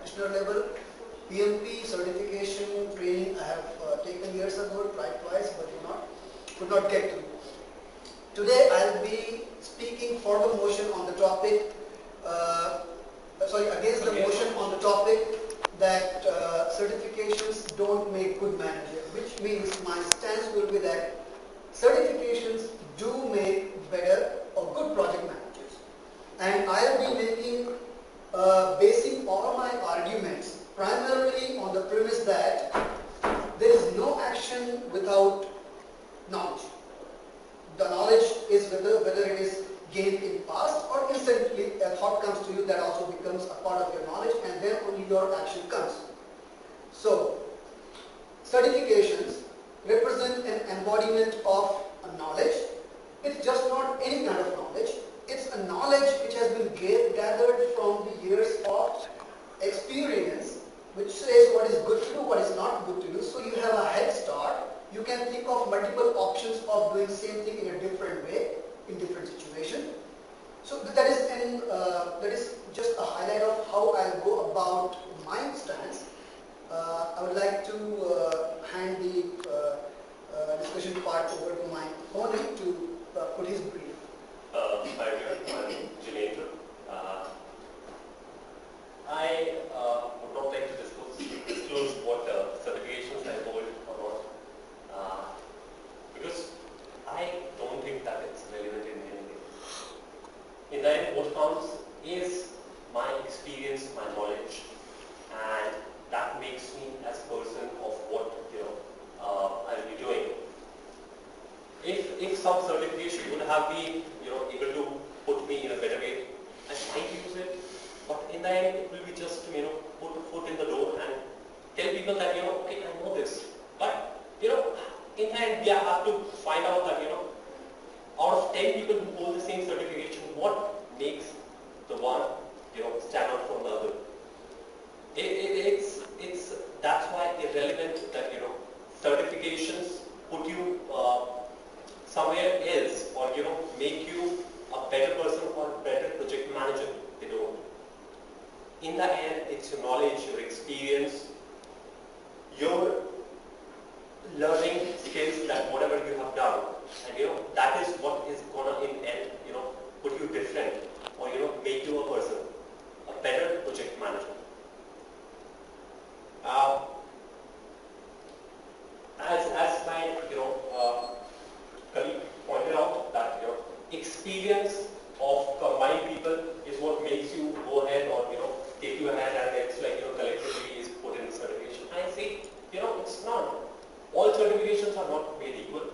practitioner level. PMP certification training I have taken years ago, tried twice, but could not get to. Today I'll be speaking for the motion on the topic, against the motion on the topic that certifications don't make good managers, which means my stance will be that certifications do make better or good project managers. And I'll be basing all my arguments primarily on the premise that there is no action without knowledge. The knowledge is whether it is gained in past or instantly a thought comes to you that also becomes a part of your knowledge, and then only your action comes. So, certifications represent an embodiment of a knowledge. It's just not any kind of knowledge. It's a knowledge which has been gathered from the years of experience, which says what is good to do, what is not good to do. So you have a head start. You can think of multiple options of doing the same thing in a different way, in different situations. So that is just a highlight of how I'll go about my stance. I would like to hand the discussion part over to my opponent to put his brief. Hi everyone, I'm Jenendra. I would not like to disclose what certifications I hold or not, because I don't think that it's relevant in any way. In the end, what counts is my experience, my knowledge, and that makes me as a person of what I'll be doing. If some certification would have been able to put me in a better way, I might use it. But in the end, it will be just put a foot in the door and tell people that okay, I know this. But in the end, we have to find out that out of 10 people who hold the same certification, what makes the one stand out from the other. It's that's why irrelevant that certifications put you somewhere else or make you a better person or a better project manager. They don't. In the end, it's your knowledge, your experience, your learning skills, that whatever you have done, and that is what is gonna in end put you different or make you a person, a better project manager. As my colleague pointed out, that experience of combining people is what makes you go ahead or take you ahead, and it's like collectively is put in certification. I say it's not. All certifications are not made equal.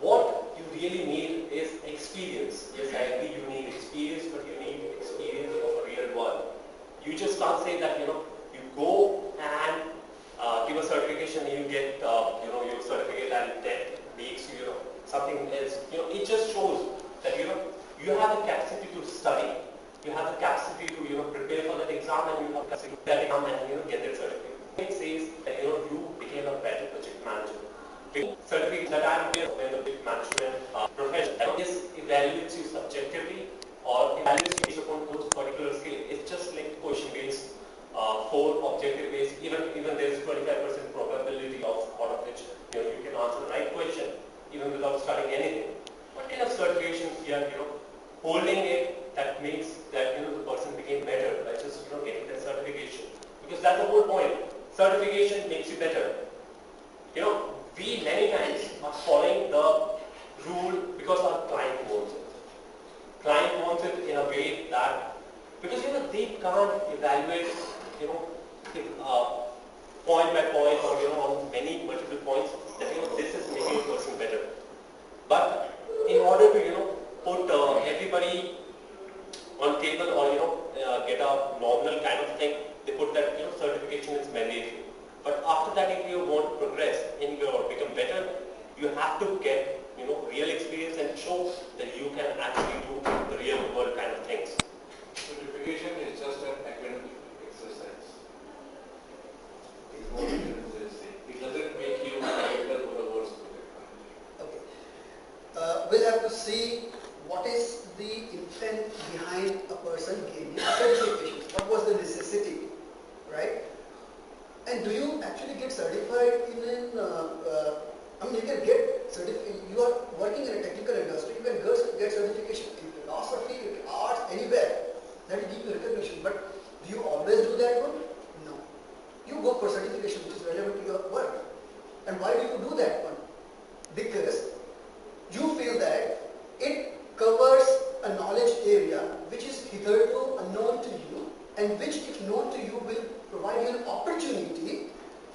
What you really need is experience. Yes, I agree you need experience, but you need experience of a real world. You just can't say that you go and give a certification and you get your certificate and that makes you something else. It just shows that you have the capacity to study, you have the capacity to prepare for that exam, and you have the capacity to that exam and get that certificate. It says that you became a better project manager. Certificate that I am in the big management profession evaluates you subjectively or evaluates you based upon those particular skills. It's just like question based, for objective based. Even there is 25% probability of out of which you can answer the right question even without studying anything. What kind of certification here holding it that makes that the person became better by just getting that certification? Because that's the whole point. Certification makes you better. We many times are following the rule because our client wants it. Client wants it in a way that, because they can't evaluate point by point or on many multiple points that this is making a person better. But in order to put everybody on table or get a nominal kind of thing, they put that certification is mandatory. But after that, if you want to progress and become better, you have to get real experience and show that you can actually do the real world kind of things. Certification is just an academic exercise. It's more than it doesn't make you better for the words. Okay. We'll have to see what is the intent behind a person gaining certification. What was the right? And do you actually get certified in an, I mean, you can get certified, you are working in a technical industry, you can get certification in philosophy, in arts, anywhere. That will give you recognition. But do you always do that one? No. You go for certification which is relevant to your work. And why do you do that one? Because you feel that it covers a knowledge area which is hitherto unknown to you, and which, if known to you, will provide you an opportunity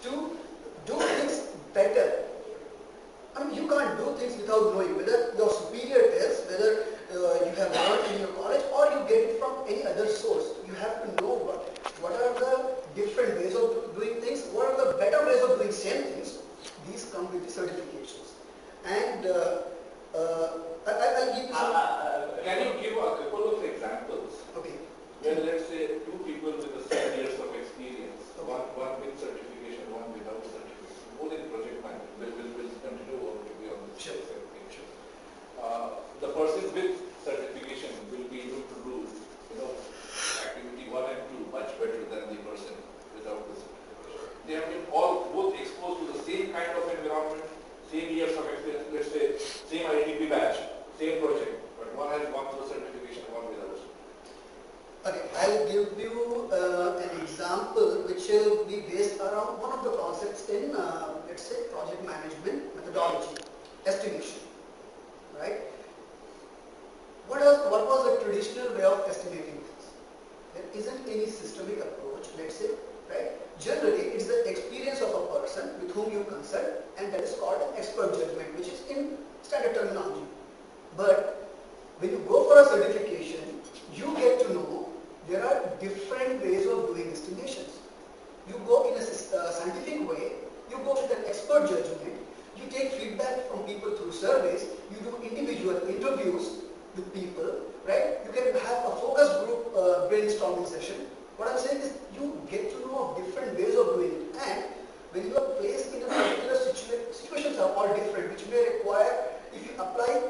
to do things better. I mean, you can't do things without knowing, whether your superior tells, whether you have learned in your college, or you get it from any other source. You have to know what are the different ways of doing things, what are the better ways of doing same things. These come with the certifications. And I'll give you some... Can you give a couple of examples? Okay. When, let's say, two people with the same years of experience, one with certification, one without certification, both in project management, will continue or to be on the sure. same page. The person with certification will be able to do, activity 1 and 2 much better than the person without the certification. They have been both exposed to the same kind of environment, same years of experience, let's say, same ITP batch, same project, but one has gone through certification, one without. Okay, I'll give you an example which will be based around one of the concepts in, let's say, project management methodology, estimation, right? What was the traditional way of estimating things? There isn't any systemic approach, let's say, right? Generally, it's the experience of a person with whom you consult, and that is called an expert judgment, which is in standard terminology. But when you go for a certification, you get to know there are different ways of doing estimations. You go in a scientific way, you go with an expert judgment, you take feedback from people through surveys, you do individual interviews with people, right? You can have a focus group brainstorming session. What I'm saying is you get to know different ways of doing it, and when you are placed in a particular situations are all different, which may require, if you apply,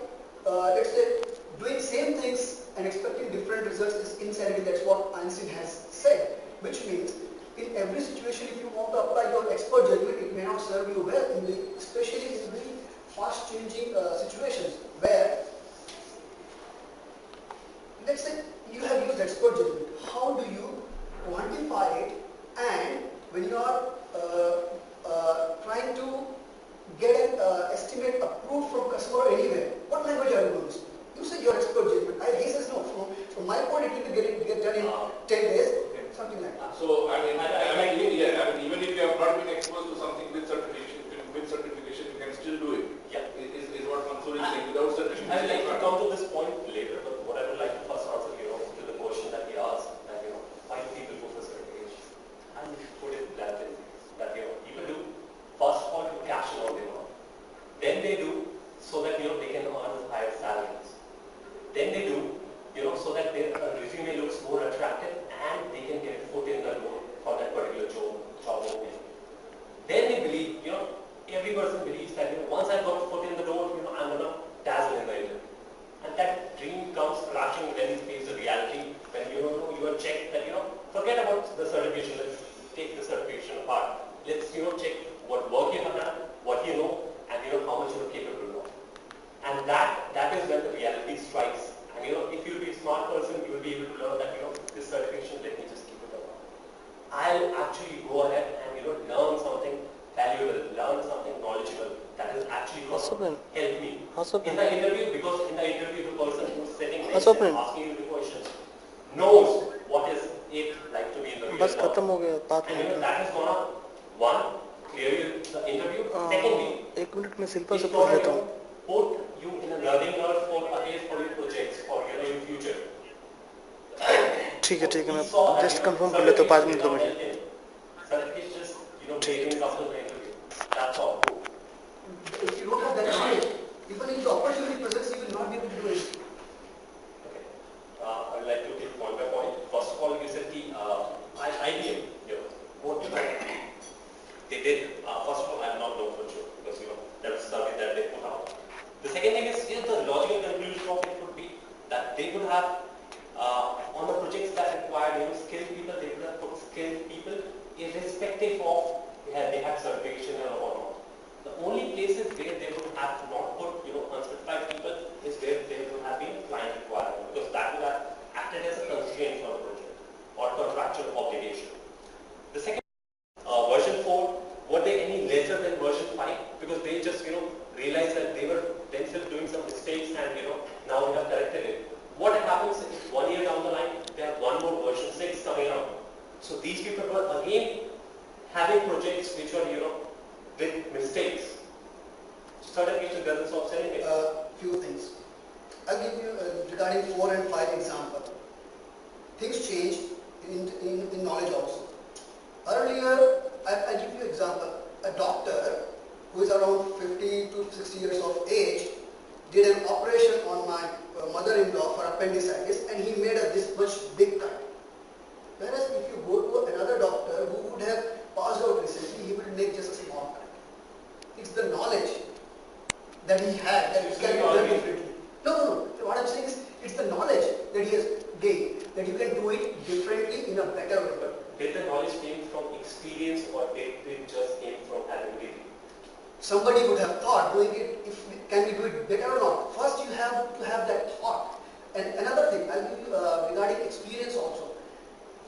let's say, doing same things and expecting different results is insanity. That's what Einstein has said, which means in every situation, if you want to apply your expert judgment, it may not serve you well, especially in very fast-changing situations where, let's say, you have used expert judgment. How do you quantify it? And when you are trying to get an estimate approved from customer anywhere, what language are you going to use? You say your expert judgment. He says no. From my point, it will get done in 10 days, something like that. So even if you have not been exposed to something with certification, you can still do it. Yeah. Is what Mansoor is saying. Without certification, I would like to come to this point later, but what I would like to first answer, to the question that he asked, that why do people go for certification? And put it bluntly, that people do first of all to cash in all they want. Then they do so that they can earn higher salaries. Then they do, so that their resume looks more attractive and they can get a foot in the door for that particular job opening. Then they believe, every person believes that once I've got a foot in the door, I'm gonna dazzle in the interview. And that dream comes crashing when you face the reality, when you are checked that forget about the certification. Let's take the certification apart. Let's check what work you have done, what you know, and how much you're capable of. And that is when the reality strikes. And if you'll be a smart person, you will be able to learn that this certification, let me just keep it up. I'll actually go ahead and learn something valuable, learn something knowledgeable that is actually going to help me in the interview, because in the interview the person who's sitting next and asking you the questions knows what is it like to be in the real world. And that is gonna clear you the interview. Secondly, एक minute में शिल्पा से it's पूछ gonna लेता हूँ. put you in a learning curve for your projects for your future. ठीक है मैं just confirm कर लेता हूँ 5 minute 2 minute. Certificate just giving up the interview. That's all. If you don't have that knowledge, even if the opportunity presents, you will not be able to do it. Okay. I would like to take point by point. First of all, you said the IBM, what they did. First of all, I am not known for sure because that was survey that they put out. The second thing is the logical conclusion of it would be that they would have On the projects that required skilled people, they would have put skilled people irrespective of they have certification or not. The only places where they would have not put uncertified people is where there would have been client requirement, because that would have acted as a constraint for the project or contractual obligation. The second, version 4, were they any lesser than version 5? Because they just realized that they were themselves doing some mistakes and now they have corrected it. What happens if 1 year down the line they have one more version 6 coming out? So these people were again having projects which were with mistakes. Certification doesn't stop selling it. Few things. I'll give you regarding 4 and 5 example. Things changed in knowledge also. Earlier, I'll give you example. A doctor who is around 50 to 60 years of age did an operation on my mother-in-law for appendicitis, and he made this much big cut. Whereas if you go to another doctor who would have passed out recently, he would make just a small cut. It's the knowledge that he had that can be done differently. No. What I'm saying is, it's the knowledge that he has gained, that you can do it differently in a better way. But did the knowledge came from experience, or did it just came from having it? Somebody would have thought doing it, can we do it better or not? First you have to have that thought. And another thing, I'll give you regarding experience also.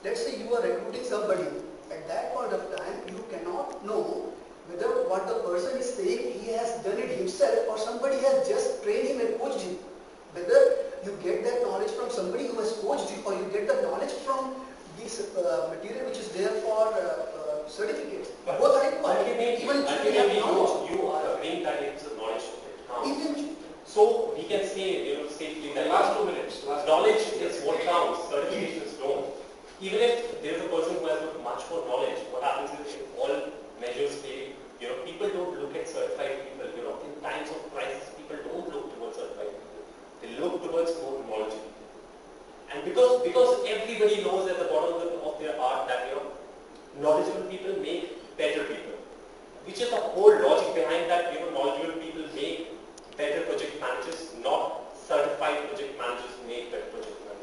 Let's say you are recruiting somebody. At that point of time, you cannot know whether what the person is saying, he has done it himself or somebody has just trained him and coached him. Whether you get that knowledge from somebody who has coached you, or you get the knowledge from this material which is there for certificates. But both are equal. ultimately you are agreeing that it's a knowledge that counts. So we can say safely that last 2 minutes. Knowledge is what counts, certifications don't. Even if there is a person who has got much more knowledge, what happens is if all measures fail, people don't look at certified people. In times of crisis, people don't look towards certified people. They look towards more knowledge. And because everybody knows at the bottom of their heart that knowledgeable people make better people, which is the whole logic behind that. Knowledgeable people make better project managers, not certified project managers make better project managers.